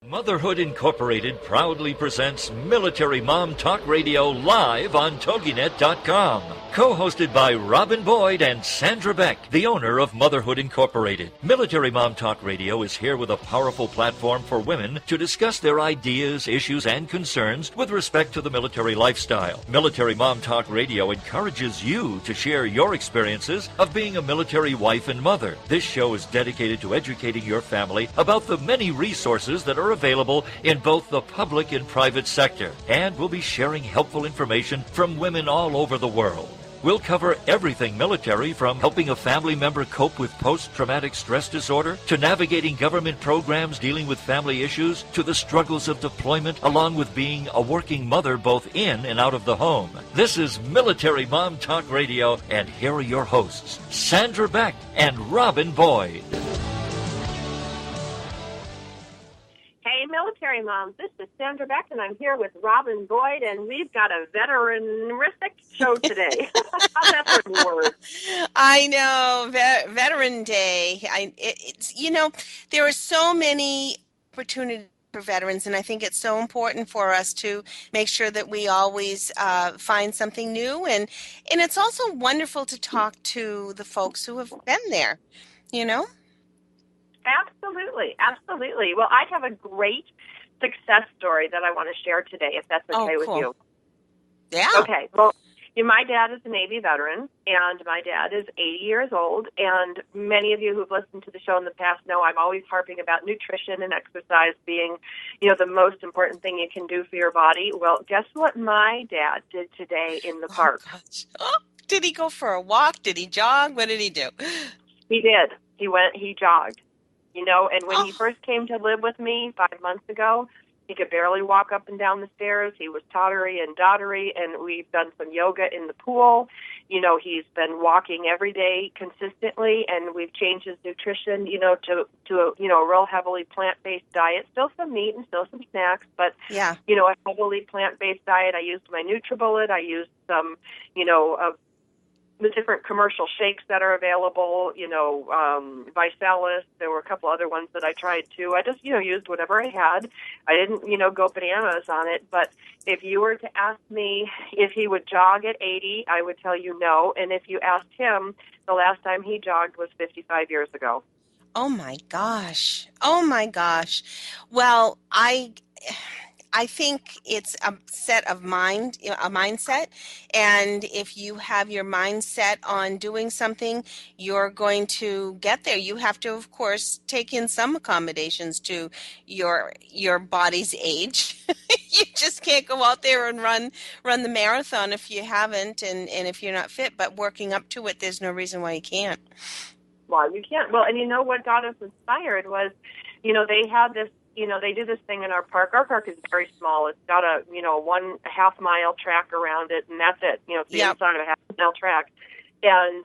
Motherhood Incorporated proudly presents Military Mom Talk Radio live on TogiNet.com. Co-hosted by Robin Boyd and Sandra Beck, the owner of Motherhood Incorporated. Military Mom Talk Radio is here with a powerful platform for women to discuss their ideas, issues, and concerns with respect to the military lifestyle. Military Mom Talk Radio encourages you to share your experiences of being a military wife and mother. This show is dedicated to educating your family about the many resources that are available in both the public and private sector, and we'll be sharing helpful information from women all over the world. We'll cover everything military, from helping a family member cope with post-traumatic stress disorder, to navigating government programs dealing with family issues, to the struggles of deployment, along with being a working mother both in and out of the home. This is Military Mom Talk Radio, and here are your hosts, Sandra Beck and Robin Boyd. Hey, Military Moms, this is Sandra Beck, and I'm here with Robin Boyd, and we've got a veteran-ristic show today. How's that for a word? I know, Veteran Day. There are so many opportunities for veterans, and I think it's so important for us to make sure that we always find something new, and it's also wonderful to talk to the folks who have been there, you know? Absolutely, absolutely. Well, I have a great success story that I want to share today, if that's okay with you. Yeah. Okay. Well, my dad is a Navy veteran, and my dad is 80 years old, and many of you who've listened to the show in the past know I'm always harping about nutrition and exercise being, the most important thing you can do for your body. Well, guess what my dad did today in the park? Did he go for a walk? Did he jog? What did he do? He did. He jogged. And when he first came to live with me 5 months ago, he could barely walk up and down the stairs. He was tottery and dottery, and we've done some yoga in the pool. He's been walking every day consistently, and we've changed his nutrition, to a real heavily plant-based diet. Still some meat and still some snacks, but, yeah, a heavily plant-based diet. I used my NutriBullet. I used some, the different commercial shakes that are available, Visalis. There were a couple other ones that I tried too. I just, used whatever I had. I didn't, go bananas on it. But if you were to ask me if he would jog at 80, I would tell you no. And if you asked him, the last time he jogged was 55 years ago. Oh my gosh. Well, I think it's a set of a mindset. And if you have your mindset on doing something, you're going to get there. You have to, of course, take in some accommodations to your body's age. You just can't go out there and run the marathon if you haven't and if you're not fit. But working up to it, there's no reason why you can't. Well, you can't. Well, and what got us inspired was, they had this, they do this thing in our park. Our park is very small. It's got a, 1.5 mile track around it, and that's it. It's the inside of a 1/2 mile track. And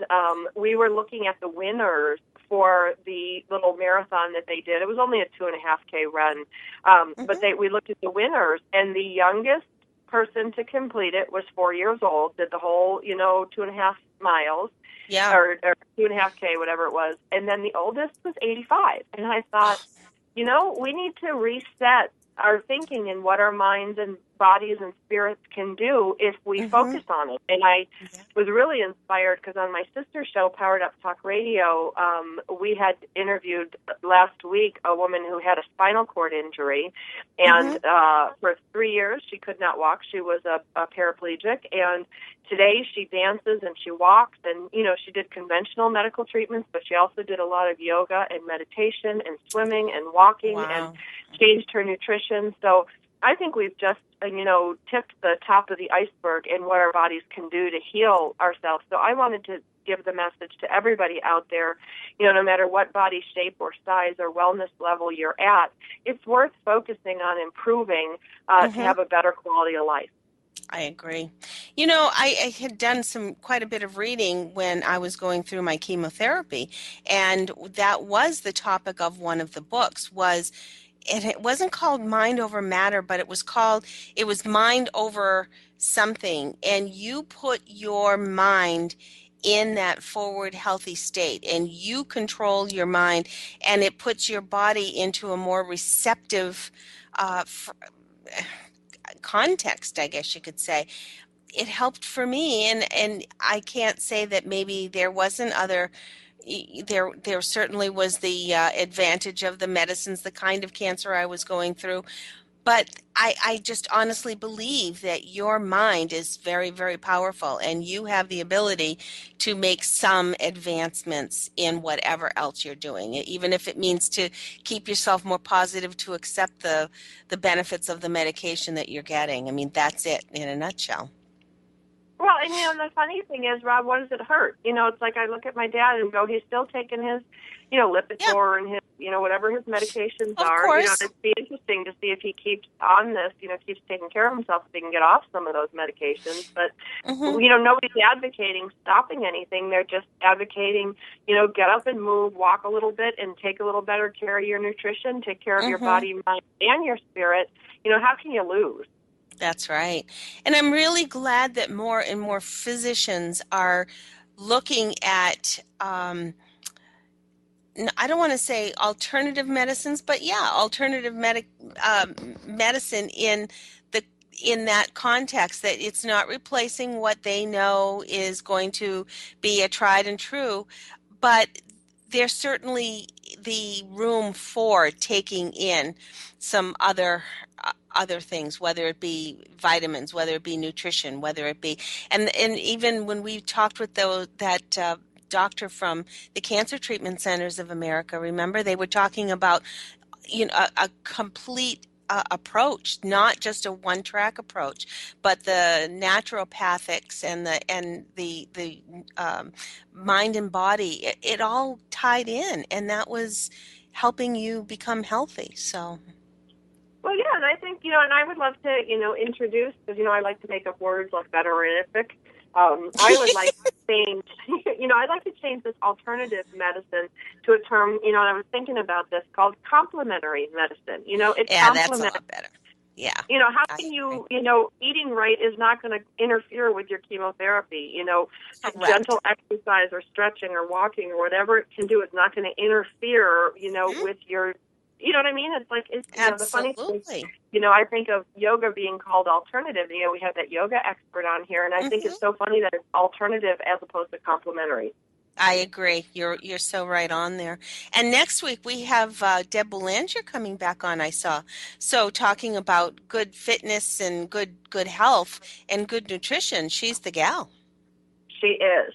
we were looking at the winners for the little marathon that they did. It was only a 2.5K run. But we looked at the winners, and the youngest person to complete it was 4 years old, did the whole, 2.5 miles. Yeah. Or 2.5K, whatever it was. And then the oldest was 85. And I thought, we need to reset our thinking and what our minds and bodies and spirits can do if we focus on it. And I was really inspired because on my sister's show, Powered Up Talk Radio, we had interviewed last week a woman who had a spinal cord injury. And for 3 years, she could not walk. She was a paraplegic. And today she dances and she walks. And, she did conventional medical treatments, but she also did a lot of yoga and meditation and swimming and walking and changed her nutrition. So I think we've just, tipped the top of the iceberg in what our bodies can do to heal ourselves. So I wanted to give the message to everybody out there, no matter what body shape or size or wellness level you're at, it's worth focusing on improving to have a better quality of life. I agree. I had done quite a bit of reading when I was going through my chemotherapy, and that was the topic of one of the books and it wasn't called Mind Over Matter, but it was Mind Over something, and you put your mind in that forward healthy state, and you control your mind, and it puts your body into a more receptive context, I guess you could say. It helped for me, and I can't say that maybe there wasn't other. There certainly was the advantage of the medicines, the kind of cancer I was going through, but I just honestly believe that your mind is very, very powerful, and you have the ability to make some advancements in whatever else you're doing, even if it means to keep yourself more positive, to accept the benefits of the medication that you're getting. I mean, that's it in a nutshell. Well, and the funny thing is, Rob, what does it hurt? It's like I look at my dad and go, he's still taking his, Lipitor and his, whatever his medications Of are. course. It'd be interesting to see if he keeps on this, keeps taking care of himself, if he can get off some of those medications. But, nobody's advocating stopping anything. They're just advocating, get up and move, walk a little bit, and take a little better care of your nutrition, take care of your body, mind, and your spirit. How can you lose? That's right. And I'm really glad that more and more physicians are looking at, I don't want to say alternative medicines, but yeah, alternative medicine in that context, that it's not replacing what they know is going to be a tried and true, but there's certainly the room for taking in some other things, whether it be vitamins, whether it be nutrition, whether it be, and even when we talked with that doctor from the Cancer Treatment Centers of America, remember, they were talking about a complete approach, not just a one-track approach, but the naturopathics and the mind and body. It all tied in, and that was helping you become healthy. So. Well, yeah, and I think, and I would love to, introduce, because, I like to make up words like betterific. I would like to change, I'd like to change this alternative medicine to a term, and I was thinking about this, called complementary medicine. It's that's a lot better. Yeah. How can you, eating right is not going to interfere with your chemotherapy. Correct. Gentle exercise or stretching or walking or whatever it can do is not going to interfere, with your. You know what I mean? It's like, the funny thing, I think of yoga being called alternative. We have that yoga expert on here, and I think it's so funny that it's alternative as opposed to complementary. I agree. You're so right on there. And next week we have Deb Belanger coming back on, I saw. So talking about good fitness and good health and good nutrition. She's the gal. She is.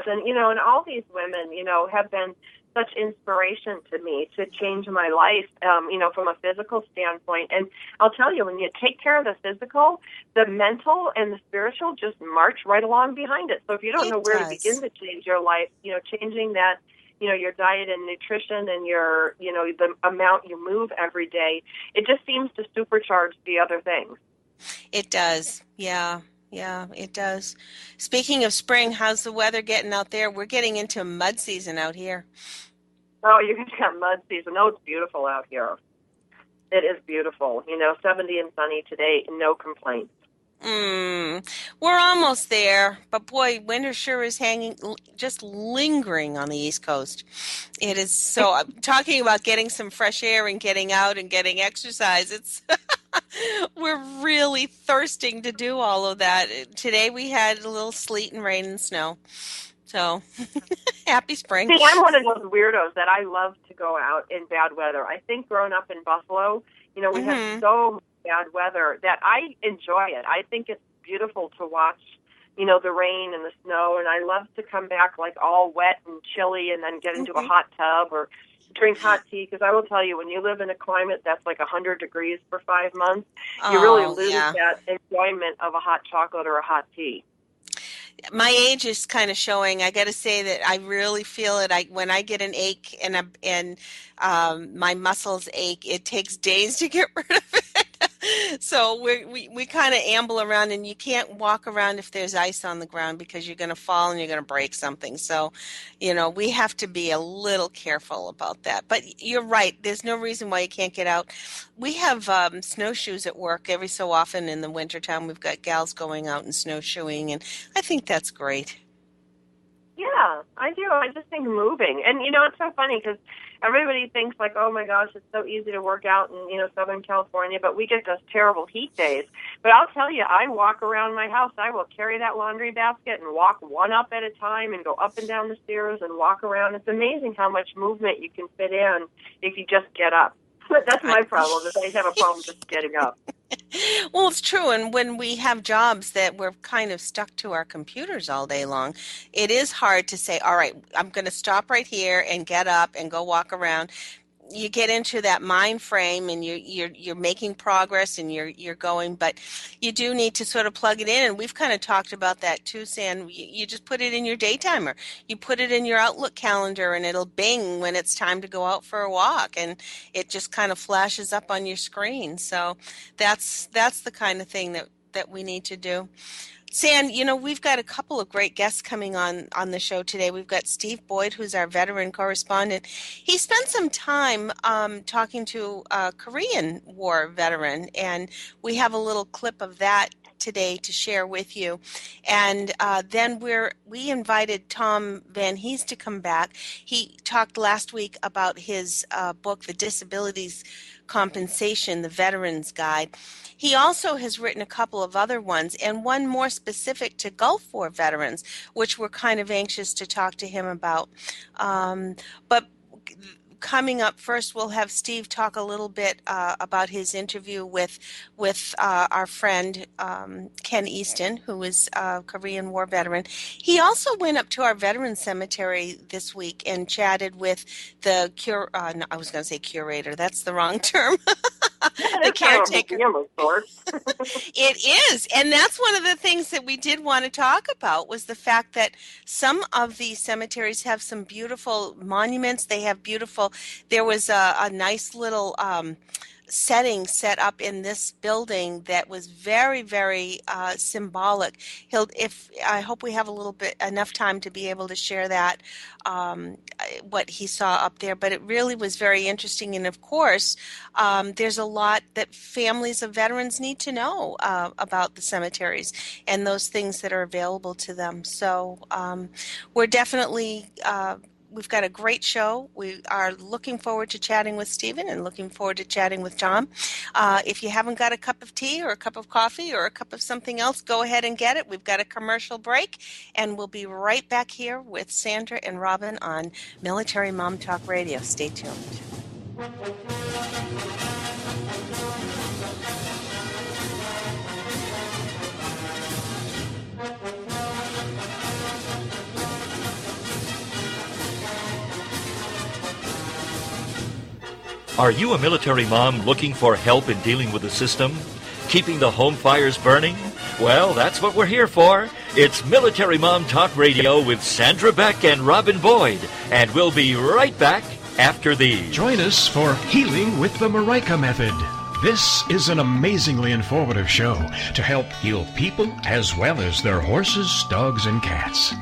And, and all these women, have been such inspiration to me to change my life, from a physical standpoint. And I'll tell you, when you take care of the physical, the mental and the spiritual just march right along behind it. So if you don't know where to begin to change your life, changing that, your diet and nutrition and your, the amount you move every day, it just seems to supercharge the other things. It does. Yeah. Yeah, it does. Speaking of spring, how's the weather getting out there? We're getting into mud season out here. Oh, you got mud season. Oh, it's beautiful out here. It is beautiful. 70 and sunny today, no complaints. We're almost there, but boy, winter sure is just lingering on the East Coast. It is so, I'm talking about getting some fresh air and getting out and getting exercise. It's, we're really thirsting to do all of that. Today we had a little sleet and rain and snow. So, happy spring. See, I'm one of those weirdos that I love to go out in bad weather. I think growing up in Buffalo, we have so much bad weather that I enjoy it. I think it's beautiful to watch, the rain and the snow, and I love to come back like all wet and chilly and then get into a hot tub or drink hot tea, because I will tell you, when you live in a climate that's like 100 degrees for 5 months, you really lose that enjoyment of a hot chocolate or a hot tea. My age is kind of showing. I got to say that I really feel it. When I get an ache and my muscles ache, it takes days to get rid of it. So we kind of amble around, and you can't walk around if there's ice on the ground, because you're going to fall and you're going to break something. So, we have to be a little careful about that. But you're right. There's no reason why you can't get out. We have snowshoes at work every so often in the wintertime. We've got gals going out and snowshoeing, and I think that's great. Yeah, I do. I just think moving. And, it's so funny because everybody thinks like, oh, my gosh, it's so easy to work out in, Southern California, but we get those terrible heat days. But I'll tell you, I walk around my house. I will carry that laundry basket and walk one up at a time and go up and down the stairs and walk around. It's amazing how much movement you can fit in if you just get up. But that's my problem, is I have a problem just getting up. Well, it's true. And when we have jobs that we're kind of stuck to our computers all day long, it is hard to say, all right, I'm going to stop right here and get up and go walk around. You get into that mind frame and you're making progress and you're going, but you do need to sort of plug it in. And we've kind of talked about that too, Sam. You just put it in your day timer. You put it in your Outlook calendar and it'll bing when it's time to go out for a walk, and it just kind of flashes up on your screen. So that's the kind of thing that we need to do. San, we've got a couple of great guests coming on the show today. We've got Steve Boyd, who's our veteran correspondent. He spent some time talking to a Korean War veteran, and we have a little clip of that today to share with you. And then we invited Tom Van Hees to come back. He talked last week about his book, The Disabilities Compensation, the Veterans Guide. He also has written a couple of other ones, and one more specific to Gulf War veterans, which we're kind of anxious to talk to him about. But coming up first, we'll have Steve talk a little bit about his interview with our friend Ken Easton, who is a Korean War veteran. He also went up to our veterans cemetery this week and chatted with the I was going to say curator. That's the wrong term. The caretaker. It is. And that's one of the things that we did want to talk about, was the fact that some of these cemeteries have some beautiful monuments. They have there was a nice little setting set up in this building that was very, very symbolic. I hope we have enough time to be able to share that, what he saw up there. But it really was very interesting. And of course, there's a lot that families of veterans need to know about the cemeteries and those things that are available to them. So we're definitely we've got a great show. We are looking forward to chatting with Stephen and looking forward to chatting with Tom. If you haven't got a cup of tea or a cup of coffee or a cup of something else, go ahead and get it. We've got a commercial break, and we'll be right back here with Sandra and Robin on Military Mom Talk Radio. Stay tuned. Are you a military mom looking for help in dealing with the system? Keeping the home fires burning? Well, that's what we're here for. It's Military Mom Talk Radio with Sandra Beck and Robin Boyd. And we'll be right back after these. Join us for Healing with the Marika Method. This is an amazingly informative show to help heal people as well as their horses, dogs, and cats.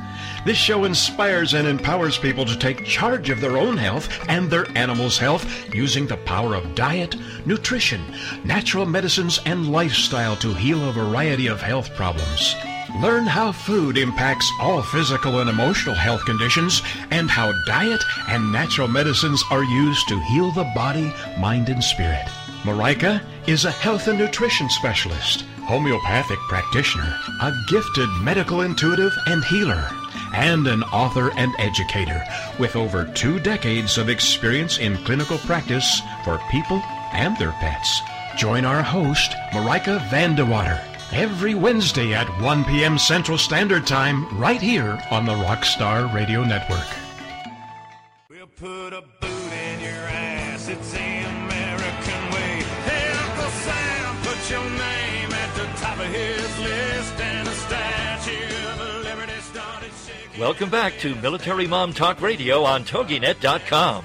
This show inspires and empowers people to take charge of their own health and their animals' health using the power of diet, nutrition, natural medicines, and lifestyle to heal a variety of health problems. Learn how food impacts all physical and emotional health conditions and how diet and natural medicines are used to heal the body, mind, and spirit. Marika is a health and nutrition specialist, homeopathic practitioner, a gifted medical intuitive and healer, and an author and educator with over 2 decades of experience in clinical practice for people and their pets. Join our host, Marika Vandewater, every Wednesday at 1 p.m. Central Standard Time, right here on the Rockstar Radio Network. We'll put a boot in your ass, it's the American way. Hey, Uncle Sam, put your name at the top of his list, and a statue of liberty started shaking. Welcome back to Military Mom Talk Radio on TogiNet.com.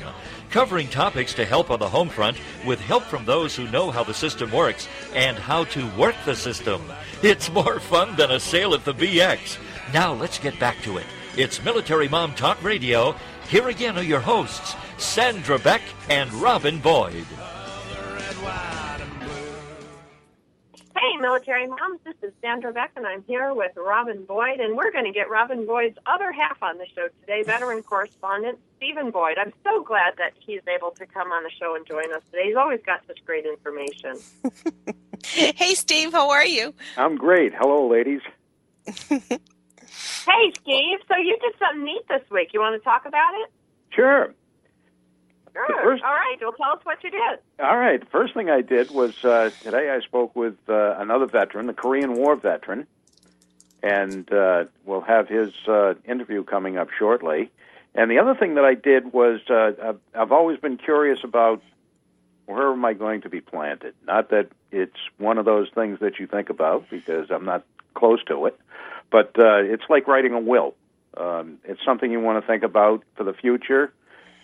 Covering topics to help on the home front with help from those who know how the system works and how to work the system. It's more fun than a sale at the BX. Now let's get back to it. It's Military Mom Talk Radio. Here again are your hosts, Sandra Beck and Robin Boyd. Hey, Military Moms. This is Sandra Beck, and I'm here with Robin Boyd, and we're going to get Robin Boyd's other half on the show today, veteran correspondent Stephen Boyd. I'm so glad that he's able to come on the show and join us today. He's always got such great information. Hey, Steve, how are you? I'm great. Hello, ladies. Hey, Steve, so you did something neat this week. You want to talk about it? Sure. Sure. All right. Well, tell us what you did. All right. The first thing I did was today I spoke with another veteran, the Korean War veteran, and we'll have his interview coming up shortly. And the other thing that I did was I've always been curious about where am I going to be planted. Not that it's one of those things that you think about because I'm not close to it, but it's like writing a will. It's something you want to think about for the future.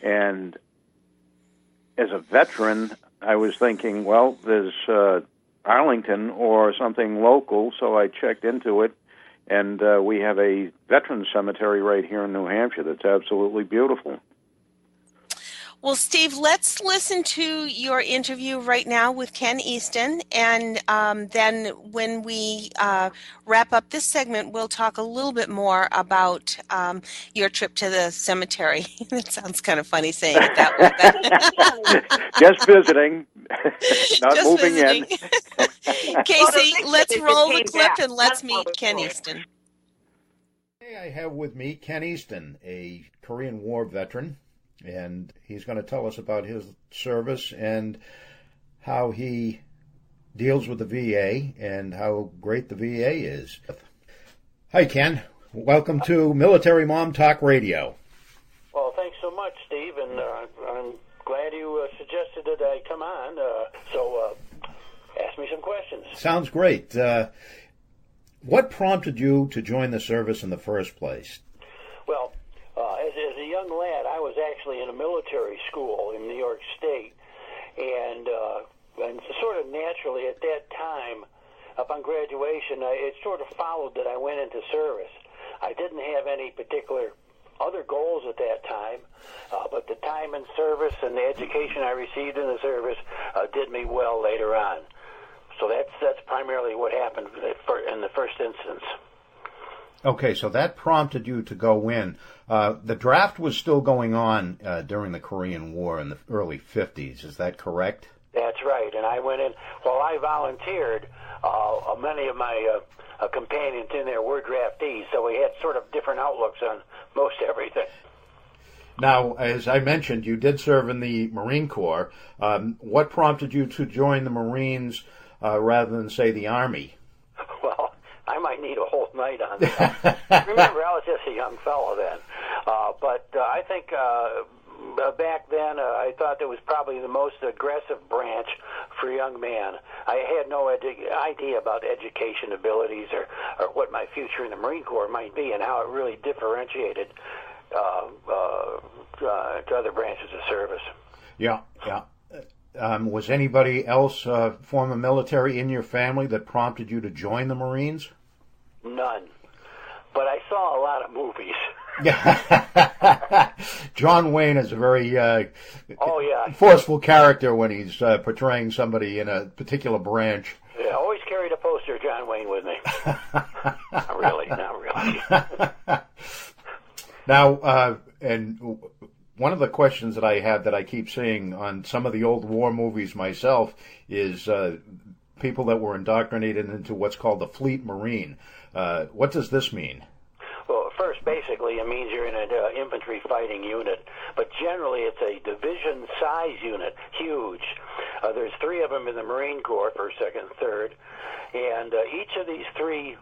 And as a veteran, I was thinking, well, there's Arlington or something local, so I checked into it, and we have a veterans cemetery right here in New Hampshire that's absolutely beautiful. Well, Steve, let's listen to your interview right now with Ken Easton, and then when we wrap up this segment, we'll talk a little bit more about your trip to the cemetery. That sounds kind of funny saying it that way. Just visiting, not Just moving visiting. in. Casey, let's roll the clip back. and let's That's meet Ken cool. Easton. Today I have with me Ken Easton, a Korean War veteran, and he's going to tell us about his service and how he deals with the VA and how great the VA is. Hi, Ken. Welcome to Military Mom Talk Radio. Well, thanks so much, Steve, and I'm glad you suggested that I come on. So ask me some questions. Sounds great. What prompted you to join the service in the first place? Well, as a young lad, I was actually in a military school in New York State, and sort of naturally at that time, upon graduation, it sort of followed that I went into service. I didn't have any particular other goals at that time, but the time in service and the education I received in the service did me well later on. So that's primarily what happened in the first instance. Okay, so that prompted you to go in. The draft was still going on during the Korean War in the early 50s. Is that correct? That's right, and I went in. While I volunteered, many of my companions in there were draftees, so we had sort of different outlooks on most everything. Now, as I mentioned, you did serve in the Marine Corps. What prompted you to join the Marines rather than, say, the Army? Well, I might need a whole night on that. Remember, I was just a young fellow then. But I think back then I thought it was probably the most aggressive branch for a young man. I had no idea about education abilities or what my future in the Marine Corps might be and how it really differentiated to other branches of service. Yeah. Was anybody else former military in your family that prompted you to join the Marines? None. But I saw a lot of movies. John Wayne is a very oh, yeah. forceful character when he's portraying somebody in a particular branch. Yeah, I always carried a poster of John Wayne with me. Not really. Now, and one of the questions that I have that I keep seeing on some of the old war movies myself is people that were indoctrinated into what's called the Fleet Marine. What does this mean? Well, first, basically, it means you're in an infantry fighting unit, but generally it's a division-size unit, huge. There's 3 of them in the Marine Corps, 1st, 2nd, 3rd, and each of these 3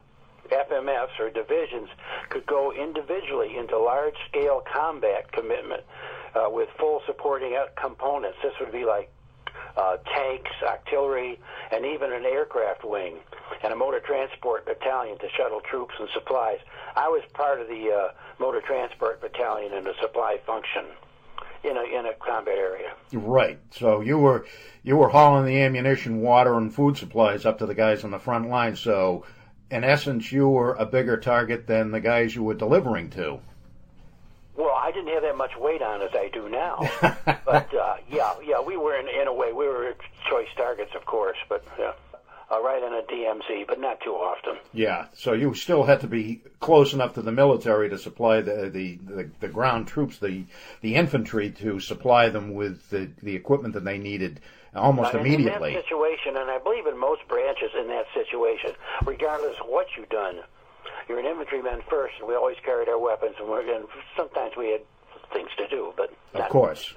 FMFs or divisions could go individually into large-scale combat commitment with full supporting components. This would be like tanks, artillery, and even an aircraft wing, and a motor transport battalion to shuttle troops and supplies. I was part of the motor transport battalion in the supply function in a combat area. Right. So you were hauling the ammunition, water, and food supplies up to the guys on the front line. So, in essence, you were a bigger target than the guys you were delivering to. Well, I didn't have that much weight on as I do now. But, yeah, we were, in a way, we were choice targets, of course. But, yeah. right on a DMZ, but not too often. Yeah, so you still had to be close enough to the military to supply the ground troops, the infantry, to supply them with the equipment that they needed almost immediately. In that situation, and I believe in most branches in that situation, regardless of what you've done, you're an infantryman first, and we always carried our weapons, and sometimes we had things to do, but of course.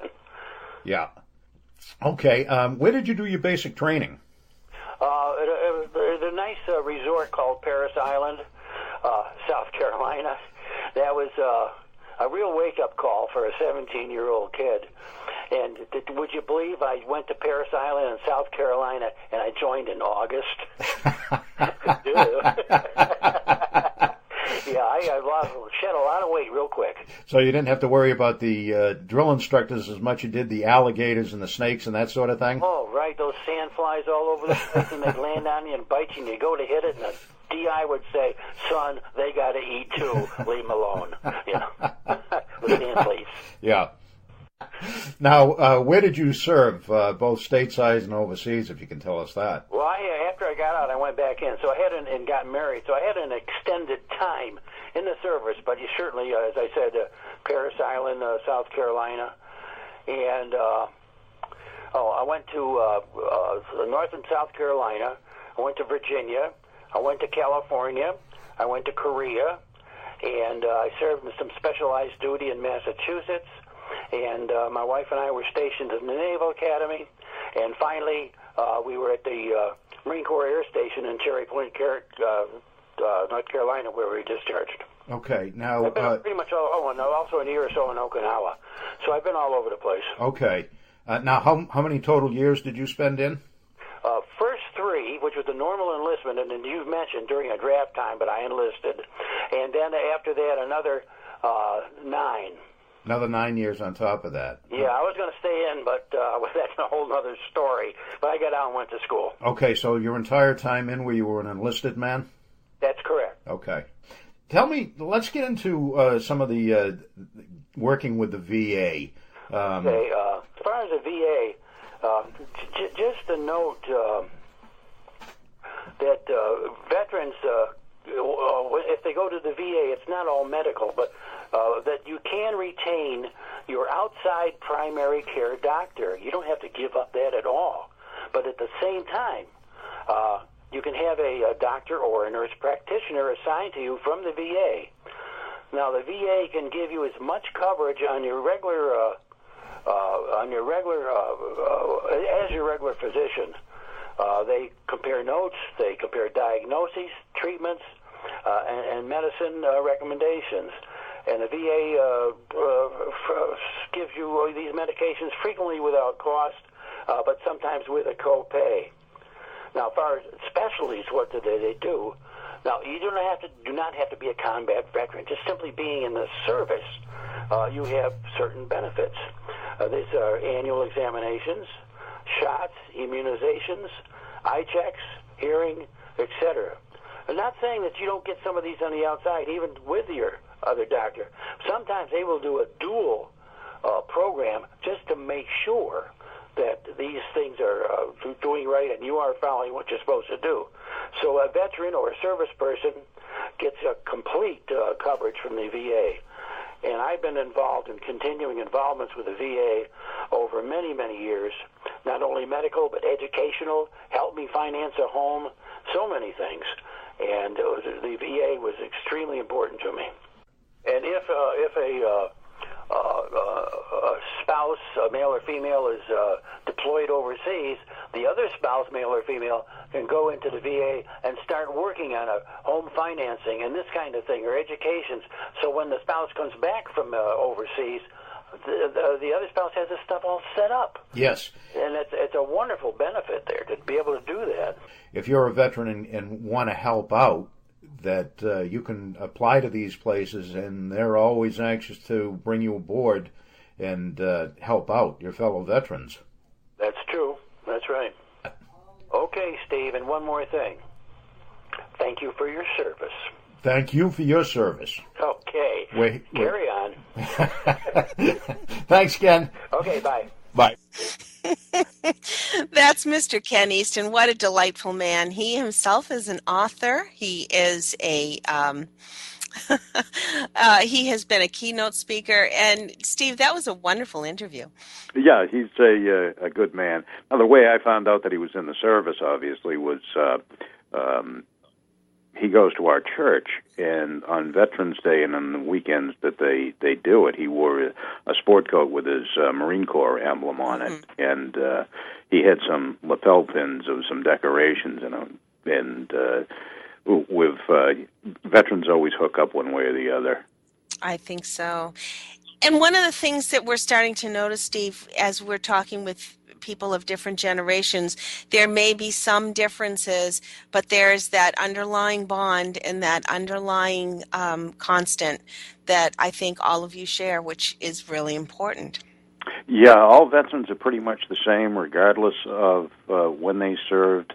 Yeah. Okay, where did you do your basic training? There's a nice resort called Paris Island, South Carolina. That was a real wake-up call for a 17-year-old kid. And would you believe I went to Paris Island in South Carolina, and I joined in August? Yeah, I shed a lot of weight real quick. So you didn't have to worry about the drill instructors as much as you did the alligators and the snakes and that sort of thing? Oh, right, those sand flies all over the place, and they'd land on you and bite you, and you go to hit it, and the DI would say, son, they got to eat too. Leave them alone. You know, with sand fleas. Yeah. Now, where did you serve, both stateside and overseas, if you can tell us that? Well, after I got out, I went back in, so I had and got married, so I had an extended time in the service, but you certainly, as I said, Paris Island, South Carolina, and I went to North and South Carolina, I went to Virginia, I went to California, I went to Korea, and I served in some specialized duty in Massachusetts, and my wife and I were stationed in the Naval Academy, and finally we were at the Marine Corps Air Station in Cherry Point, North Carolina, where we were discharged. Okay, now... I've been pretty much and also a year or so in Okinawa, so I've been all over the place. Okay. Now, how many total years did you spend in? First 3, which was the normal enlistment, and then you've mentioned during a draft time, but I enlisted, and then after that another 9. Another 9 years on top of that. Yeah, I was going to stay in, but that's a whole other story. But I got out and went to school. Okay, so your entire time in where you were an enlisted man? That's correct. Okay. Tell me, let's get into some of the working with the VA. Okay, as far as the VA, just a note that veterans, if they go to the VA, it's not all medical, but that you can retain your outside primary care doctor. You don't have to give up that at all. But at the same time, you can have a doctor or a nurse practitioner assigned to you from the VA. Now, the VA can give you as much coverage on your regular, as your regular physician. They compare notes, they compare diagnoses, treatments, and medicine recommendations. And the VA gives you these medications frequently without cost, but sometimes with a copay. Now, as far as specialties, what do they do? Now, you do not have to be a combat veteran. Just simply being in the service, you have certain benefits. These are annual examinations, shots, immunizations, eye checks, hearing, etc. I'm not saying that you don't get some of these on the outside, even with your other doctor. Sometimes they will do a dual program just to make sure that these things are doing right and you are following what you're supposed to do. So a veteran or a service person gets a complete coverage from the VA. And I've been involved in continuing involvements with the VA over many, many years, not only medical but educational, helped me finance a home, so many things. And the VA was extremely important to me. And if a spouse, male or female, is deployed overseas, the other spouse, male or female, can go into the VA and start working on a home financing and this kind of thing, or educations. So when the spouse comes back from overseas, the other spouse has this stuff all set up. Yes. And it's a wonderful benefit there to be able to do that. If you're a veteran and want to help out, that you can apply to these places, and they're always anxious to bring you aboard and help out your fellow veterans. That's true. That's right. Okay, Steve, and one more thing. Thank you for your service. Thank you for your service. Okay. Carry on. Thanks, Ken. Okay, bye. Bye. That's Mr. Ken Easton. What a delightful man. He himself is an author. He is a he has been a keynote speaker. And Steve, that was a wonderful interview. Yeah, he's a good man. Now, the way I found out that he was in the service, obviously, was he goes to our church, and on Veterans Day and on the weekends that they do it, he wore a sport coat with his Marine Corps emblem on it, and he had some lapel pins of some decorations in them, and with veterans always hook up one way or the other. I think so. And one of the things that we're starting to notice, Steve, as we're talking with people of different generations, there may be some differences, but there's that underlying bond and that underlying constant that I think all of you share, which is really important. Yeah, all veterans are pretty much the same, regardless of when they served.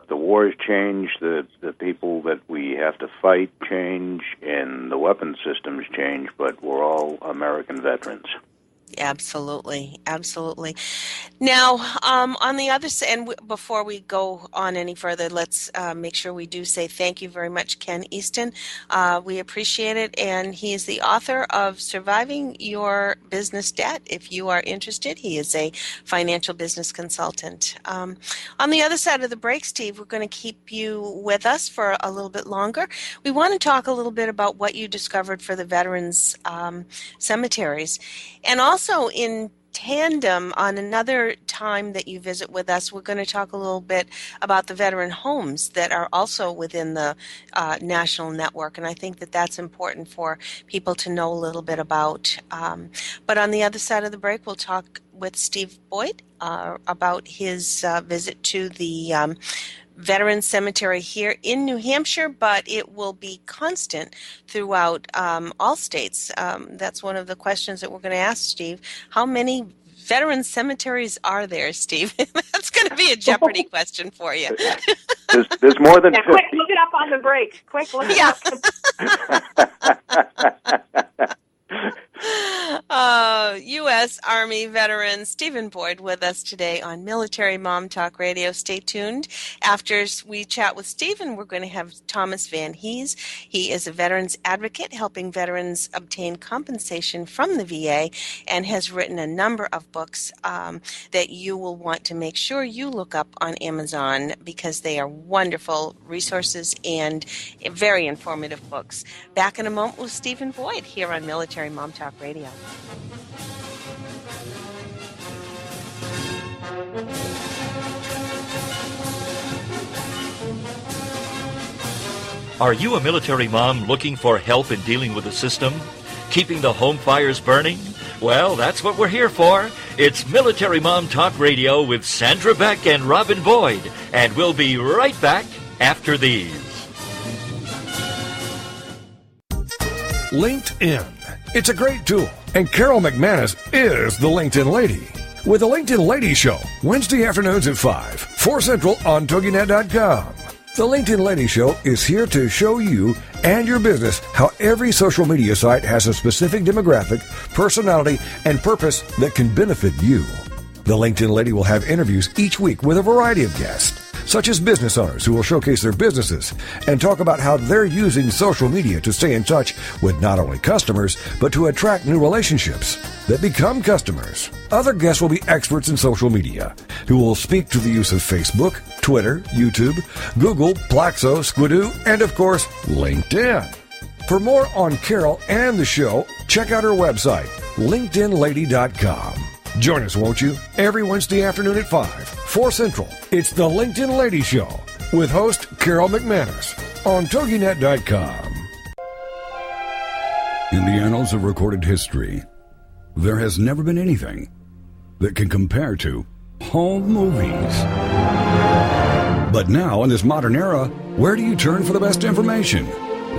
The wars change, the people that we have to fight change, and the weapon systems change, but we're all American veterans. Absolutely, absolutely. Now, on the other side, and before we go on any further, let's make sure we do say thank you very much, Ken Easton. We appreciate it, and he is the author of Surviving Your Business Debt. If you are interested, he is a financial business consultant. On the other side of the break, Steve, we're going to keep you with us for a little bit longer. We want to talk a little bit about what you discovered for the veterans' cemeteries, and also in tandem, on another time that you visit with us, we're going to talk a little bit about the veteran homes that are also within the national network, and I think that that's important for people to know a little bit about. But on the other side of the break, we'll talk with Steve Boyd about his visit to the Veterans Cemetery here in New Hampshire, but it will be constant throughout all states. That's one of the questions that we're going to ask Steve. How many veteran cemeteries are there, Steve? That's going to be a Jeopardy question for you. There's more than 50. Quick, look it up on the break. Quick, look it up. U.S. Army veteran Stephen Boyd with us today on Military Mom Talk Radio. Stay tuned. After we chat with Stephen, we're going to have Thomas Van Hees. He is a veterans advocate helping veterans obtain compensation from the VA and has written a number of books that you will want to make sure you look up on Amazon because they are wonderful resources and very informative books. Back in a moment with Stephen Boyd here on Military Mom Talk Radio. Are you a military mom looking for help in dealing with the system? Keeping the home fires burning? Well, that's what we're here for. It's Military Mom Talk Radio with Sandra Beck and Robin Boyd. And we'll be right back after these. LinkedIn. It's a great tool, and Carol McManus is the LinkedIn lady. With the LinkedIn Lady Show, Wednesday afternoons at 5, 4 Central on TogiNet.com. The LinkedIn Lady Show is here to show you and your business how every social media site has a specific demographic, personality, and purpose that can benefit you. The LinkedIn Lady will have interviews each week with a variety of guests, such as business owners who will showcase their businesses and talk about how they're using social media to stay in touch with not only customers, but to attract new relationships that become customers. Other guests will be experts in social media who will speak to the use of Facebook, Twitter, YouTube, Google, Plaxo, Squidoo, and of course, LinkedIn. For more on Carol and the show, check out her website, LinkedInLady.com. Join us, won't you? Every Wednesday afternoon at 5, 4 Central. It's the LinkedIn Lady Show with host Carol McManus on TogiNet.com. In the annals of recorded history, there has never been anything that can compare to home movies. But now, in this modern era, where do you turn for the best information?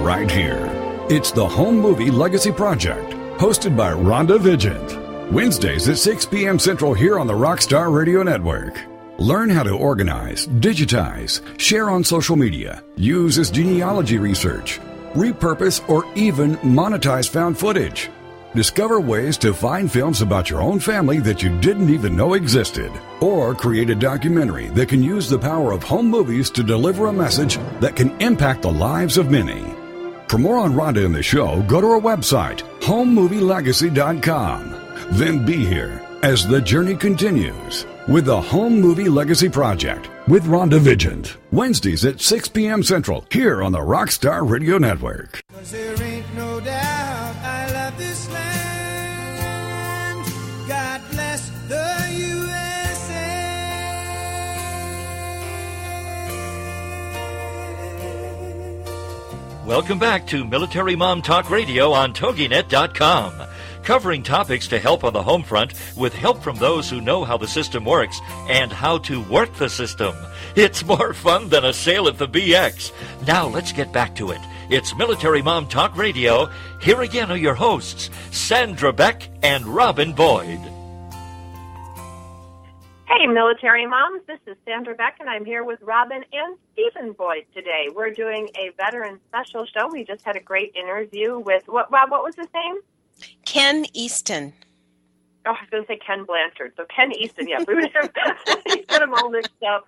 Right here. It's the Home Movie Legacy Project, hosted by Rhonda Vigent. Wednesdays at 6 p.m. Central here on the Rockstar Radio Network. Learn how to organize, digitize, share on social media, use as genealogy research, repurpose, or even monetize found footage. Discover ways to find films about your own family that you didn't even know existed. Or create a documentary that can use the power of home movies to deliver a message that can impact the lives of many. For more on Rhonda and the show, go to our website, homemovielegacy.com. Then be here as the journey continues with the Home Movie Legacy Project with Rhonda Vigent. Wednesdays at 6 p.m. Central, here on the Rockstar Radio Network. 'Cause there ain't no doubt I love this land. God bless the USA. Welcome back to Military Mom Talk Radio on TogiNet.com. Covering topics to help on the home front with help from those who know how the system works and how to work the system. It's more fun than a sail at the BX. Now let's get back to it. It's Military Mom Talk Radio. Here again are your hosts, Sandra Beck and Robin Boyd. Hey, military moms, this is Sandra Beck, and I'm here with Robin and Stephen Boyd today. We're doing a veteran special show. We just had a great interview with, Rob, what was his name? Ken Easton. Oh, I was going to say Ken Blanchard. So Ken Easton, yeah. We got them all mixed up.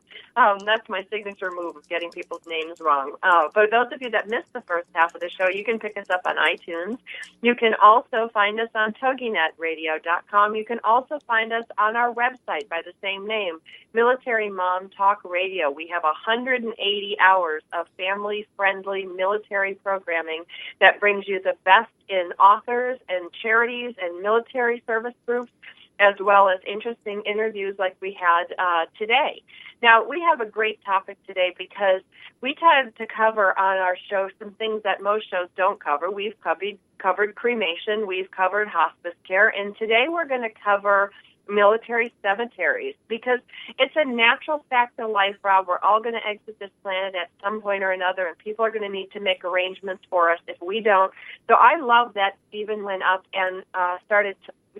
That's my signature move of getting people's names wrong. For those of you that missed the first half of the show, you can pick us up on iTunes. You can also find us on TogiNetRadio.com. You can also find us on our website by the same name, Military Mom Talk Radio. We have 180 hours of family-friendly military programming that brings you the best in authors and charities and military service groups, as well as interesting interviews like we had today. Now, we have a great topic today because we tend to cover on our show some things that most shows don't cover. We've covered cremation, we've covered hospice care, and today we're going to cover military cemeteries, because it's a natural fact of life, Rob. We're all going to exit this planet at some point or another, and people are going to need to make arrangements for us if we don't. So I love that Stephen went up and started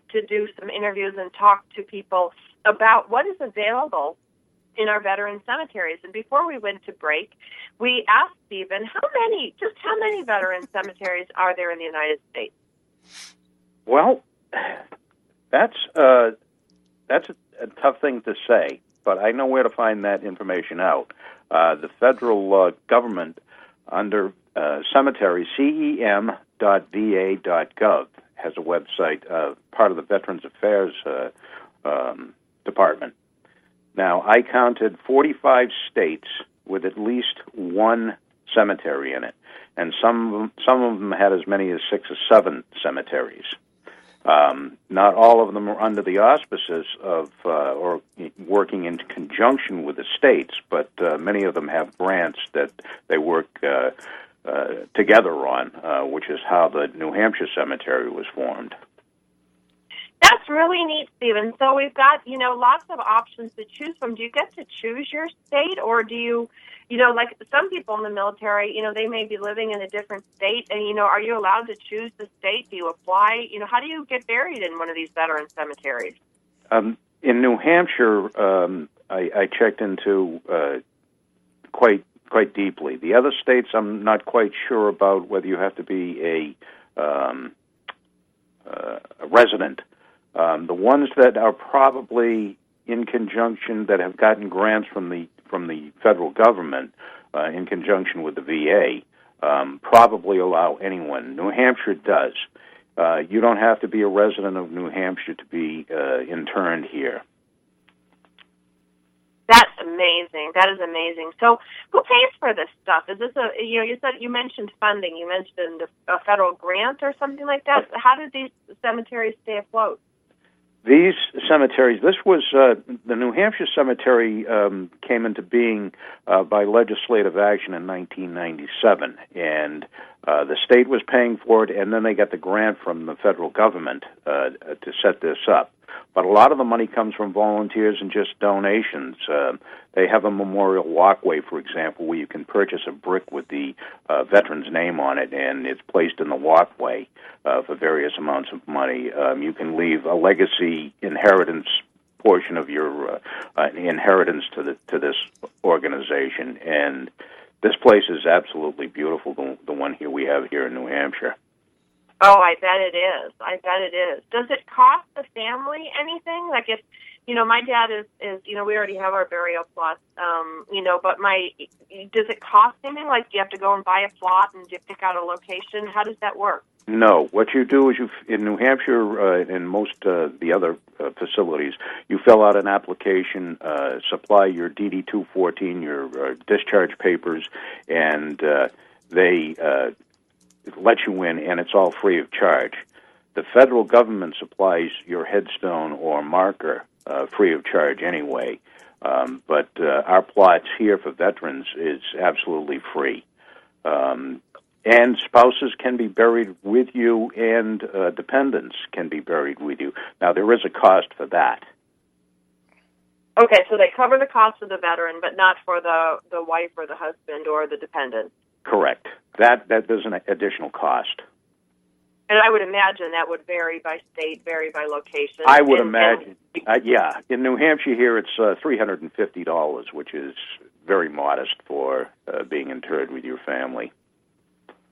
to do some interviews and talk to people about what is available in our veteran cemeteries. And before we went to break, we asked Stephen, how many veteran cemeteries are there in the United States? Well, that's a tough thing to say, but I know where to find that information out. The federal government under cemetery, cem.va.gov, has a website, part of the Veterans Affairs Department. Now, I counted 45 states with at least one cemetery in it, and some of them had as many as 6 or 7 cemeteries. Not all of them are under the auspices of or working in conjunction with the states, but many of them have grants that they work together on, which is how the New Hampshire Cemetery was formed. That's really neat, Stephen. So we've got, lots of options to choose from. Do you get to choose your state, or do you, like some people in the military, they may be living in a different state, and, are you allowed to choose the state? Do you apply? How do you get buried in one of these veteran cemeteries? In New Hampshire, I checked into quite deeply. The other states, I'm not quite sure about whether you have to be a resident. The ones that are probably in conjunction, that have gotten grants from the federal government in conjunction with the VA, probably allow anyone. New Hampshire does. You don't have to be a resident of New Hampshire to be interned here. That's amazing. That is amazing. So who pays for this stuff? Is this you mentioned funding. You mentioned a federal grant or something like that. How did these cemeteries stay afloat? These cemeteries, this was, the New Hampshire Cemetery came into being by legislative action in 1997, and the state was paying for it, and then they got the grant from the federal government to set this up. But a lot of the money comes from volunteers and just donations. They have a memorial walkway, for example, where you can purchase a brick with the veteran's name on it, and it's placed in the walkway for various amounts of money. You can leave a legacy inheritance portion of your inheritance to this organization, and this place is absolutely beautiful, the one here we have here in New Hampshire. Oh, I bet it is. I bet it is. Does it cost the family anything? Like if, my dad is we already have our burial plot, but does it cost anything? Like, do you have to go and buy a plot and do you pick out a location? How does that work? No. What you do is in New Hampshire, in most the other facilities, you fill out an application, supply your DD-214, your discharge papers, and they let you in, and it's all free of charge. The federal government supplies your headstone or marker free of charge anyway, but our plots here for veterans is absolutely free. And spouses can be buried with you, and dependents can be buried with you. Now, there is a cost for that. Okay, so they cover the cost of the veteran, but not for the wife or the husband or the dependent. Correct. That there's an additional cost. And I would imagine that would vary by state, vary by location. I would imagine. Yeah. In New Hampshire here, it's $350, which is very modest for being interred with your family.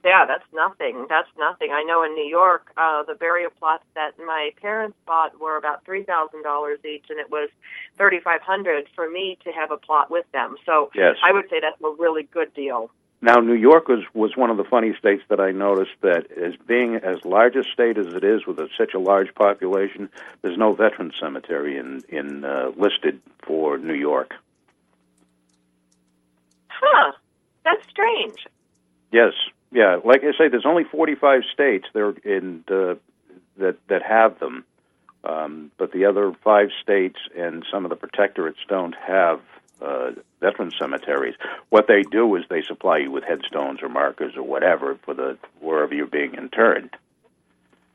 Yeah, that's nothing. That's nothing. I know in New York, the burial plots that my parents bought were about $3,000 each, and it was $3,500 for me to have a plot with them. So yes. I would say that's a really good deal. Now, New York was one of the funny states that I noticed that as being as large a state as it is with such a large population, there's no veteran cemetery in listed for New York. Huh. That's strange. Yes. Yeah. Like I say, there's only 45 states there that have them, but the other 5 states and some of the protectorates don't have veteran cemeteries. What they do is they supply you with headstones or markers or whatever for wherever you're being interred.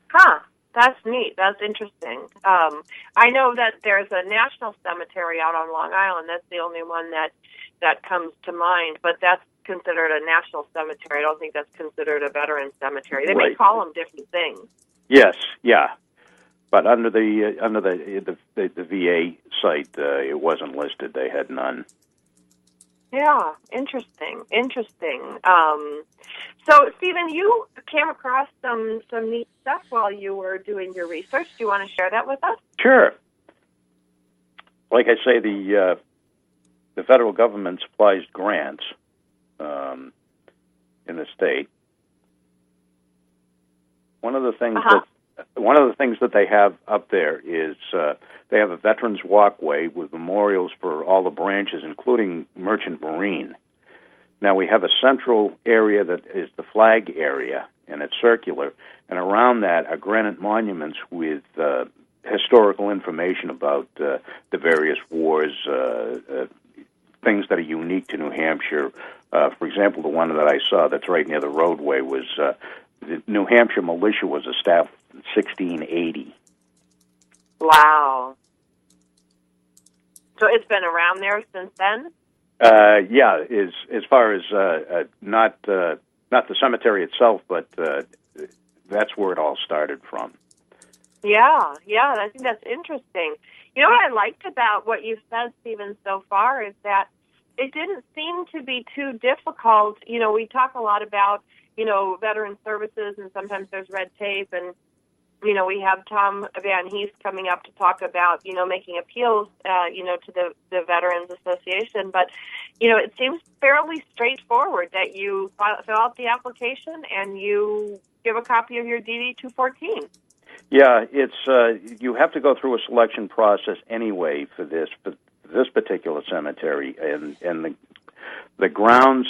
Huh. That's neat. That's interesting. I know that there's a national cemetery out on Long Island. That's the only one that comes to mind, but that's considered a national cemetery. I don't think that's considered a veteran cemetery. They may call them different things. Yes. Yeah. But under the VA site, it wasn't listed. They had none. Yeah, interesting. So, Stephen, you came across some neat stuff while you were doing your research. Do you want to share that with us? Sure. Like I say, the federal government supplies grants in the state. One of the things that they have up there is they have a veterans walkway with memorials for all the branches, including Merchant Marine. Now, we have a central area that is the flag area, and it's circular, and around that are granite monuments with historical information about the various wars, things that are unique to New Hampshire. For example, the one that I saw that's right near the roadway was the New Hampshire militia was established in 1680. Wow. So it's been around there since then? Yeah, as far as not the cemetery itself, but that's where it all started from. Yeah, I think that's interesting. You know what I liked about what you've said, Stephen, so far is that it didn't seem to be too difficult. You know, we talk a lot about, veteran services, and sometimes there's red tape, and, we have Tom Van Hees coming up to talk about, making appeals, to the Veterans Association. But, it seems fairly straightforward that you fill out the application and you give a copy of your DD-214. Yeah, it's you have to go through a selection process anyway for this particular cemetery, and the grounds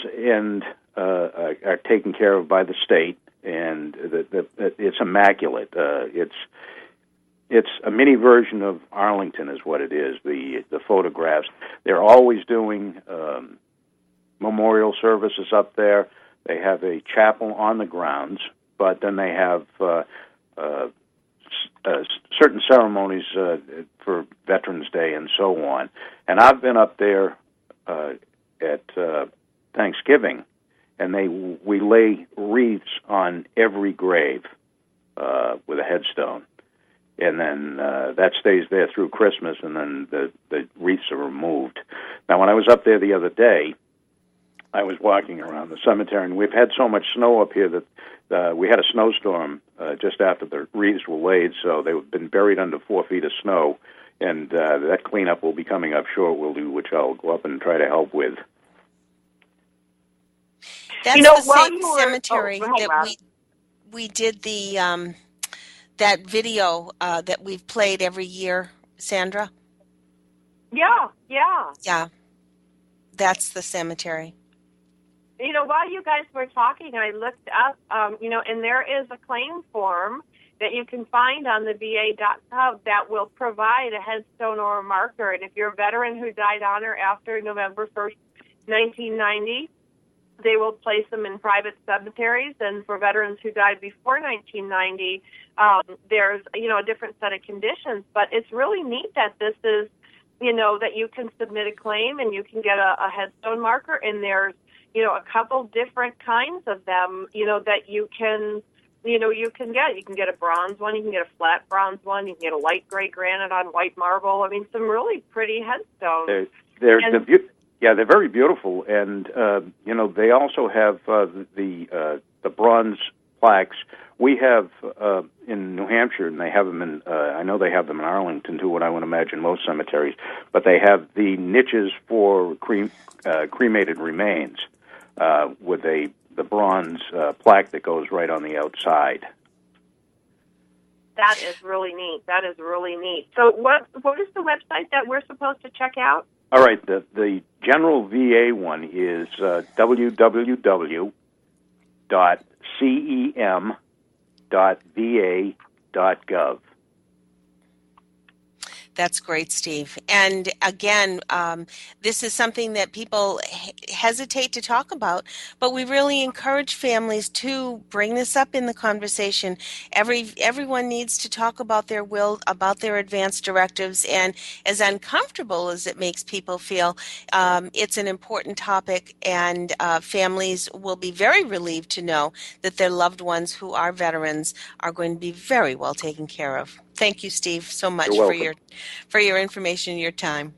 are taken care of by the state, and it's immaculate. It's a mini version of Arlington, is what it is. The photographs. They're always doing memorial services up there. They have a chapel on the grounds, but then they have certain ceremonies for Veterans Day and so on. And I've been up there at Thanksgiving, and we lay wreaths on every grave with a headstone. And then that stays there through Christmas, and then the wreaths are removed. Now, when I was up there the other day, I was walking around the cemetery, and we've had so much snow up here that we had a snowstorm just after the wreaths were laid, so they've been buried under 4 feet of snow, and that cleanup will be coming up shortly, which I'll go up and try to help with. That's the same cemetery that we did the that video that we've played every year, Sandra. Yeah. Yeah, that's the cemetery. While you guys were talking, I looked up, and there is a claim form that you can find on the VA.gov that will provide a headstone or a marker. And if you're a veteran who died on or after November 1st, 1990, they will place them in private cemeteries. And for veterans who died before 1990, there's, a different set of conditions. But it's really neat that this is, that you can submit a claim and you can get a headstone marker, and there's, a couple different kinds of them, that you can get. You can get a bronze one, you can get a flat bronze one, you can get a light gray granite on white marble. I mean, some really pretty headstones. They're very beautiful, and they also have the bronze plaques. We have in New Hampshire, and they have them in. I know they have them in Arlington too. What I would imagine most cemeteries, but they have the niches for cremated remains with the bronze plaque that goes right on the outside. That is really neat. So what is the website that we're supposed to check out? All right, the general VA one is www.cem.va.gov. That's great, Steve. And again, this is something that people hesitate to talk about, but we really encourage families to bring this up in the conversation. Everyone needs to talk about their will, about their advance directives, and as uncomfortable as it makes people feel, it's an important topic, and families will be very relieved to know that their loved ones who are veterans are going to be very well taken care of. Thank you, Steve, so much for your information and your time.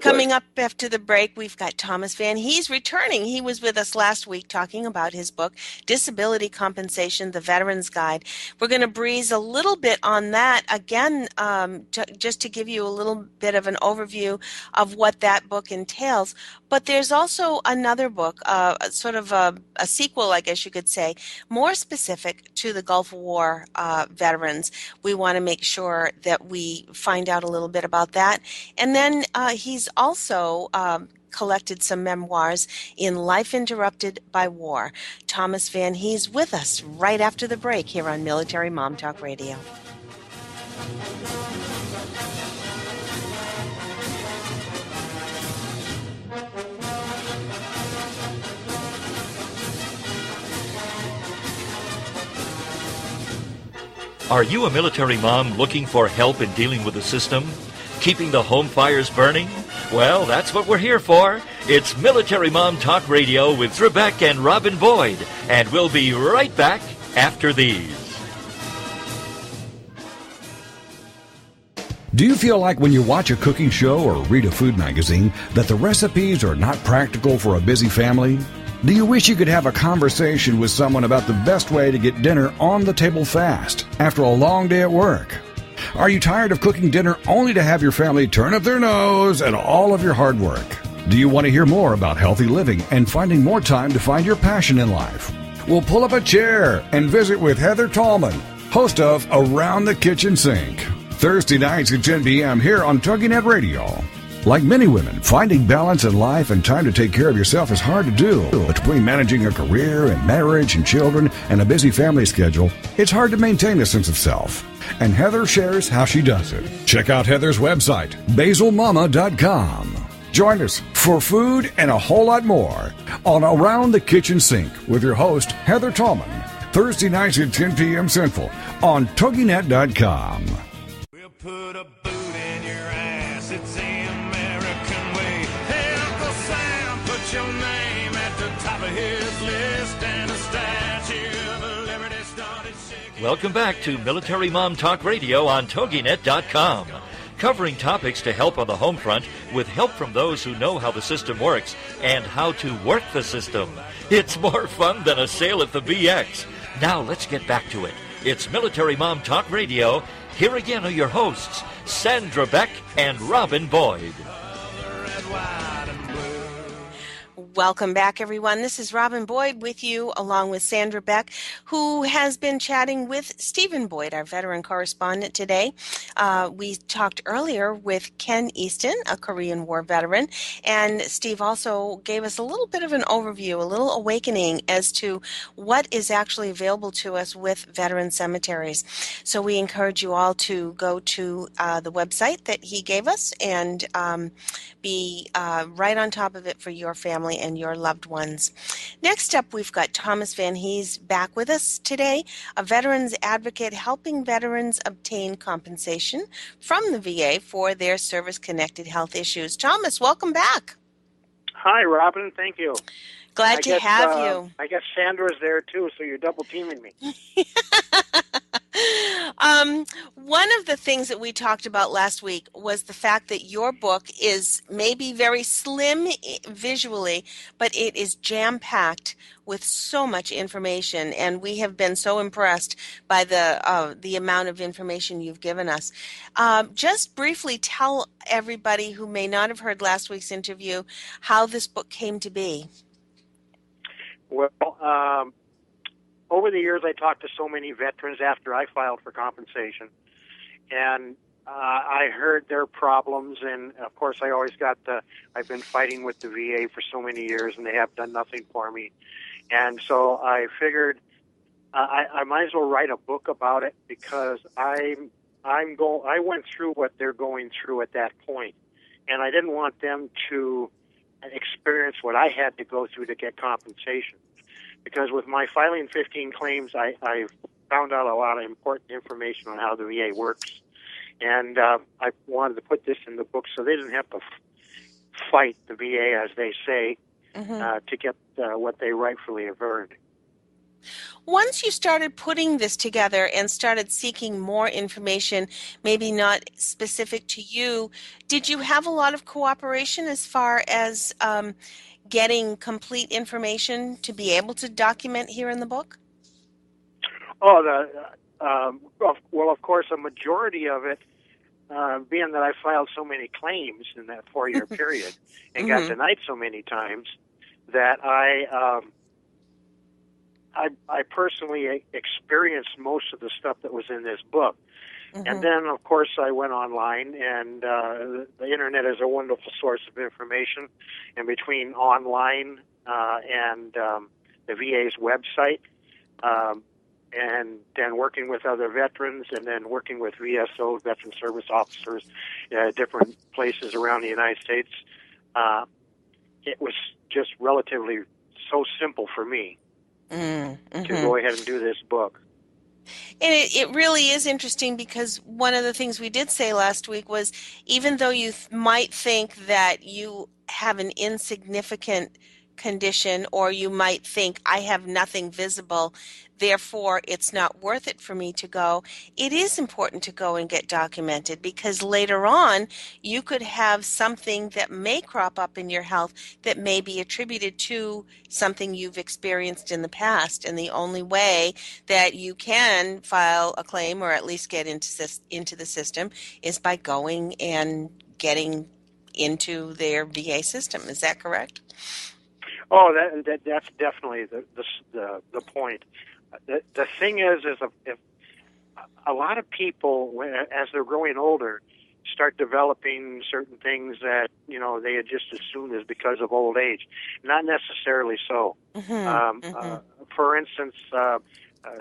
Coming up after the break, we've got Thomas Van Hees returning. He was with us last week talking about his book, Disability Compensation, The Veteran's Guide. We're going to breeze a little bit on that again, just to give you a little bit of an overview of what that book entails. But there's also another book, sort of a sequel, I guess you could say, more specific to the Gulf War veterans. We want to make sure that we find out a little bit about that. And then he's also collected some memoirs in Life Interrupted by War. Thomas Van Hees with us right after the break here on Military Mom Talk Radio. Are you a military mom looking for help in dealing with the system? Keeping the home fires burning? Well, that's what we're here for. It's Military Mom Talk Radio with Beck and Robin Boyd, and we'll be right back after these. Do you feel like when you watch a cooking show or read a food magazine that the recipes are not practical for a busy family? Do you wish you could have a conversation with someone about the best way to get dinner on the table fast after a long day at work? Are you tired of cooking dinner only to have your family turn up their nose at all of your hard work? Do you want to hear more about healthy living and finding more time to find your passion in life? Well, pull up a chair and visit with Heather Tallman, host of Around the Kitchen Sink, Thursday nights at 10 p.m. here on TogiNet Radio. Like many women, finding balance in life and time to take care of yourself is hard to do. Between managing a career and marriage and children and a busy family schedule, it's hard to maintain a sense of self. And Heather shares how she does it. Check out Heather's website, basilmama.com. Join us for food and a whole lot more on Around the Kitchen Sink with your host, Heather Tallman, Thursday nights at 10 p.m. Central on TogiNet.com. We'll put a boot in your ass, it's the American way. Hey, Uncle Sam, put your name at the top of his list, and a statue of liberty started shaking. Welcome back to Military Mom Talk Radio on TogiNet.com. covering topics to help on the home front with help from those who know how the system works and how to work the system. It's more fun than a sale at the BX. Now let's get back to it. It's Military Mom Talk Radio. Here again are your hosts, Sandra Beck and Robin Boyd. Welcome back, everyone. This is Robin Boyd with you, along with Sandra Beck, who has been chatting with Stephen Boyd, our veteran correspondent today. We talked earlier with Ken Easton, a Korean War veteran, and Steve also gave us a little bit of an overview, a little awakening as to what is actually available to us with veteran cemeteries. So we encourage you all to go to the website that he gave us and be right on top of it for your family and your loved ones. Next up, we've got Thomas Van Hees back with us today, a veterans advocate helping veterans obtain compensation from the VA for their service-connected health issues. Thomas, welcome back. Hi, Robin. Thank you. Glad to have you. I guess Sandra's there, too, so you're double teaming me. One of the things that we talked about last week was the fact that your book is maybe very slim visually, but it is jam-packed with so much information, and we have been so impressed by the amount of information you've given us. Just briefly tell everybody who may not have heard last week's interview how this book came to be. Well, over the years, I talked to so many veterans after I filed for compensation, and I heard their problems, and of course, I always got I've been fighting with the VA for so many years, and they have done nothing for me. And so I figured I might as well write a book about it because I went through what they're going through at that point, and I didn't want them to experience what I had to go through to get compensation. Because with my filing 15 claims, I found out a lot of important information on how the VA works. And I wanted to put this in the book so they didn't have to fight the VA, as they say, to get what they rightfully have earned. Once you started putting this together and started seeking more information, maybe not specific to you, did you have a lot of cooperation as far as getting complete information to be able to document here in the book? Oh, well, of course, a majority of it, being that I filed so many claims in that 4-year period and got denied so many times, that I personally experienced most of the stuff that was in this book. And then, of course, I went online, and the Internet is a wonderful source of information. And between online and the VA's website, and then working with other veterans, and then working with VSO, Veteran Service Officers, different places around the United States, it was just relatively so simple for me to go ahead and do this book. And it really is interesting because one of the things we did say last week was even though you might think that you have an insignificant condition, or you might think I have nothing visible, therefore it's not worth it for me to go, it is important to go and get documented because later on you could have something that may crop up in your health that may be attributed to something you've experienced in the past. And the only way that you can file a claim or at least get into the system is by going and getting into their VA system. Is that correct? Oh, that's definitely the point. The thing is if a lot of people, as they're growing older, start developing certain things that they had just assumed is because of old age. Not necessarily so. For instance,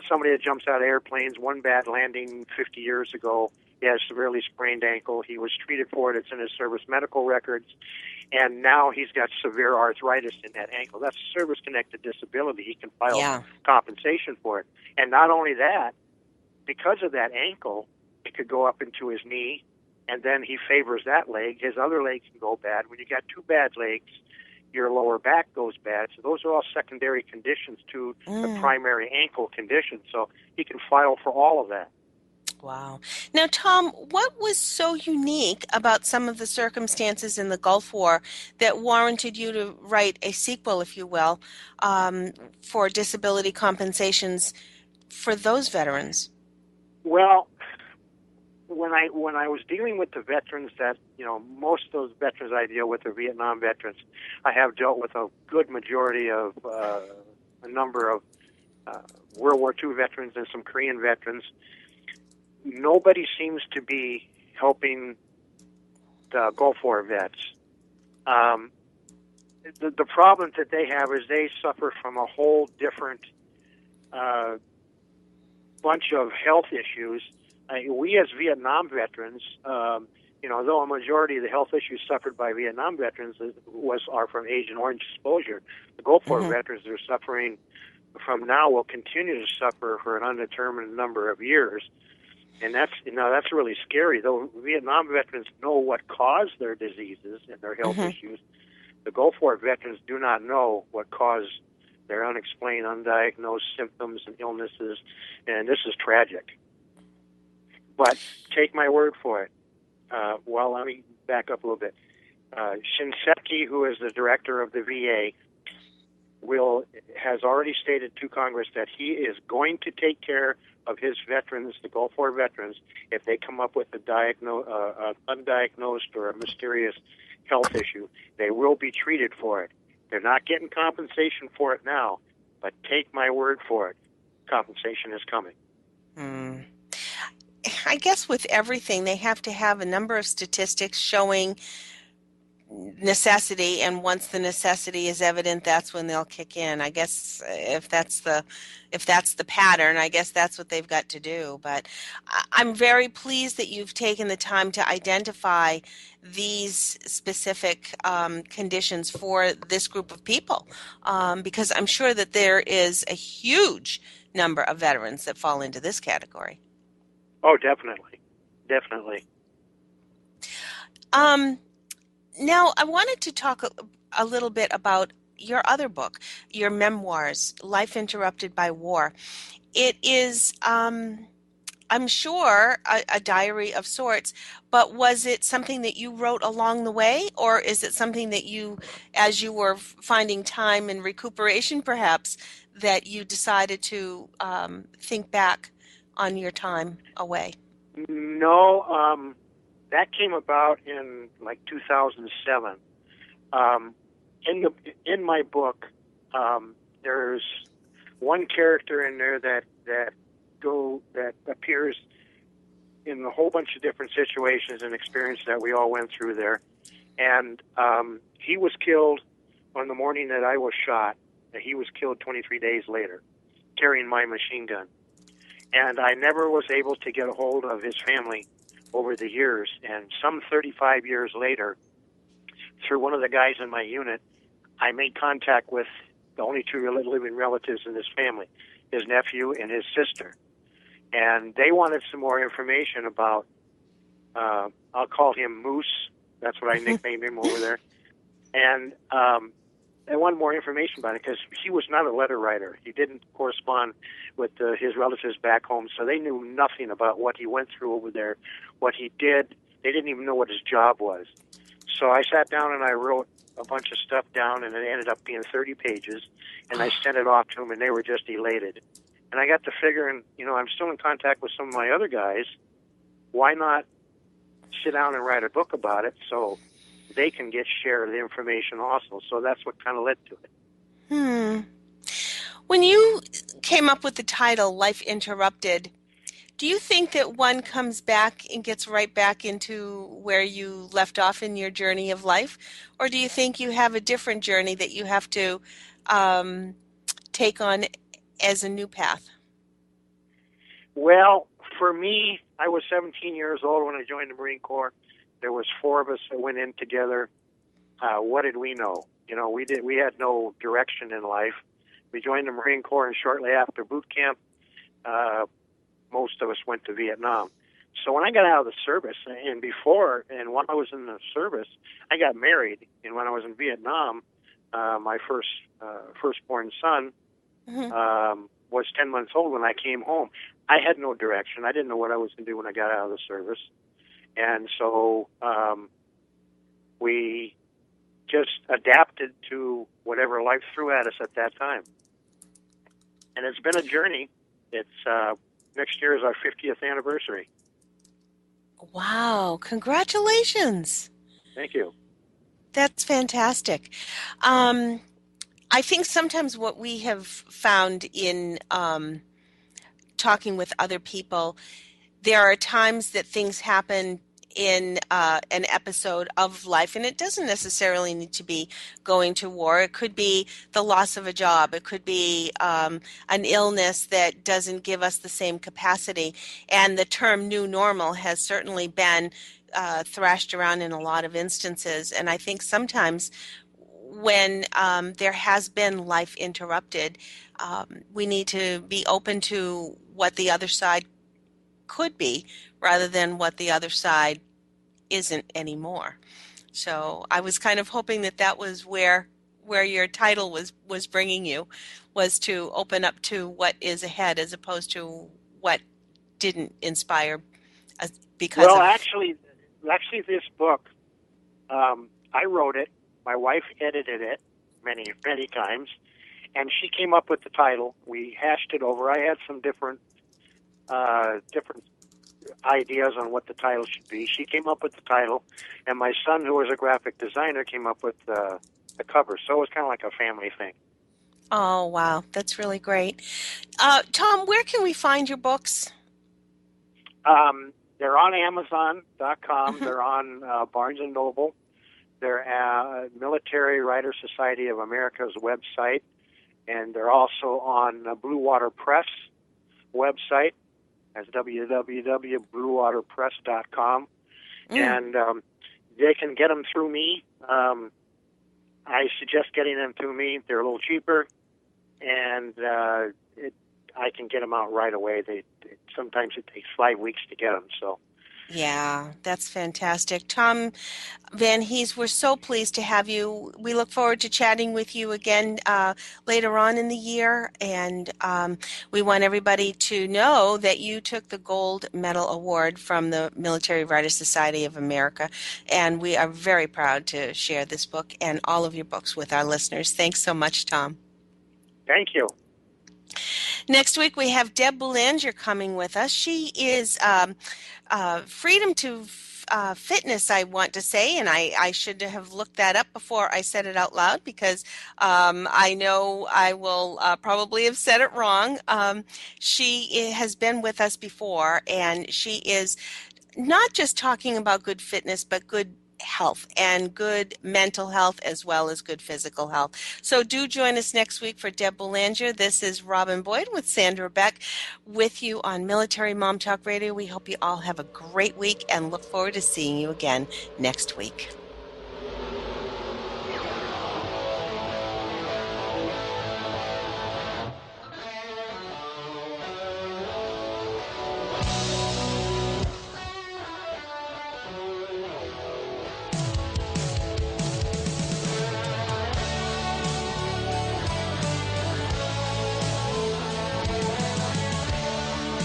somebody that jumps out of airplanes, one bad landing 50 years ago, he has a severely sprained ankle. He was treated for it. It's in his service medical records. And now he's got severe arthritis in that ankle. That's a service-connected disability. He can file compensation for it. And not only that, because of that ankle, it could go up into his knee, and then he favors that leg. His other leg can go bad. When you got two bad legs, your lower back goes bad. So those are all secondary conditions to the primary ankle condition. So he can file for all of that. Wow. Now, Tom, what was so unique about some of the circumstances in the Gulf War that warranted you to write a sequel, if you will, for disability compensations for those veterans? Well, when I was dealing with the veterans that, most of those veterans I deal with are Vietnam veterans. I have dealt with a good majority of a number of World War II veterans and some Korean veterans. Nobody seems to be helping the Gulf War vets. The problem that they have is they suffer from a whole different bunch of health issues. We as Vietnam veterans, though a majority of the health issues suffered by Vietnam veterans are from Agent Orange exposure, the Gulf War veterans are suffering from now will continue to suffer for an undetermined number of years. And that's really scary. Though Vietnam veterans know what caused their diseases and their health issues, the Gulf War veterans do not know what caused their unexplained, undiagnosed symptoms and illnesses, and this is tragic. But take my word for it. Let me back up a little bit. Shinseki, who is the director of the VA, has already stated to Congress that he is going to take care of his veterans, the Gulf War veterans, if they come up with a undiagnosed or a mysterious health issue. They will be treated for it. They're not getting compensation for it now, but take my word for it, compensation is coming. I guess with everything, they have to have a number of statistics showing necessity, and once the necessity is evident, that's when they'll kick in. I guess if that's the pattern, I guess that's what they've got to do. But I'm very pleased that you've taken the time to identify these specific conditions for this group of people, because I'm sure that there is a huge number of veterans that fall into this category. Oh, definitely. Definitely. Now, I wanted to talk a little bit about your other book, your memoirs, Life Interrupted by War. It is, I'm sure, a diary of sorts, but was it something that you wrote along the way, or is it something that you, as you were finding time and recuperation perhaps, that you decided to think back on your time away? No, that came about in 2007. In my book, there's one character in there that appears in a whole bunch of different situations and experiences that we all went through there. And he was killed on the morning that I was shot. He was killed 23 days later, carrying my machine gun. And I never was able to get a hold of his family over the years. And some 35 years later, through one of the guys in my unit, I made contact with the only two living relatives in his family, his nephew and his sister. And they wanted some more information about, I'll call him Moose. That's what I nicknamed him over there. And they wanted more information about it because he was not a letter writer. He didn't correspond with his relatives back home, so they knew nothing about what he went through over there, what he did. They didn't even know what his job was. So I sat down and I wrote a bunch of stuff down, and it ended up being 30 pages, and I sent it off to them, and they were just elated. And I got to figuring, I'm still in contact with some of my other guys. Why not sit down and write a book about it so they can share the information also? So that's what kind of led to it. When you came up with the title, Life Interrupted, do you think that one comes back and gets right back into where you left off in your journey of life? Or do you think you have a different journey that you have to take on as a new path? Well, for me, I was 17 years old when I joined the Marine Corps. There was 4 of us that went in together. What did we know? We had no direction in life. We joined the Marine Corps, and shortly after boot camp, most of us went to Vietnam. So when I got out of the service, and while I was in the service, I got married. And when I was in Vietnam, my firstborn son was 10 months old when I came home. I had no direction. I didn't know what I was going to do when I got out of the service. And so we just adapted to whatever life threw at us at that time. And it's been a journey. It's next year is our 50th anniversary. Wow. Congratulations. Thank you. That's fantastic. I think sometimes what we have found in talking with other people, there are times that things happen in an episode of life, and it doesn't necessarily need to be going to war. It could be the loss of a job. It could be an illness that doesn't give us the same capacity. And the term new normal has certainly been thrashed around in a lot of instances. And I think sometimes when there has been life interrupted, we need to be open to what the other side could be rather than what the other side isn't anymore. So I was kind of hoping that that was where your title was bringing you, was to open up to what is ahead as opposed to what didn't inspire because well, of... actually, this book, I wrote it. My wife edited it many times, and she came up with the title. We hashed it over. I had some different ideas on what the title should be. She came up with the title, and my son, who was a graphic designer, came up with the cover. So it was kind of like a family thing. Oh, wow. That's really great. Tom, where can we find your books? They're on Amazon.com. Mm-hmm. They're on Barnes & Noble. They're Military Writers Society of America's website, and they're also on Blue Water Press website. That's www.bluewaterpress.com. And they can get them through me. I suggest getting them through me. They're a little cheaper, and I can get them out right away. Sometimes it takes 5 weeks to get them. So. Yeah, that's fantastic. Tom Van Hees, we're so pleased to have you. We look forward to chatting with you again later on in the year, and we want everybody to know that you took the Gold Medal Award from the Military Writers Society of America, and we are very proud to share this book and all of your books with our listeners. Thanks so much, Tom. Thank you. Next week, we have Deb Boulanger coming with us. She is Freedom to Fitness, I want to say, and I should have looked that up before I said it out loud because I know I will probably have said it wrong. She has been with us before, and she is not just talking about good fitness, but good health and good mental health as well as good physical health. So do join us next week for Deb Boulanger. This is Robin Boyd with Sandra Beck with you on Military Mom Talk Radio. We hope you all have a great week and look forward to seeing you again next week.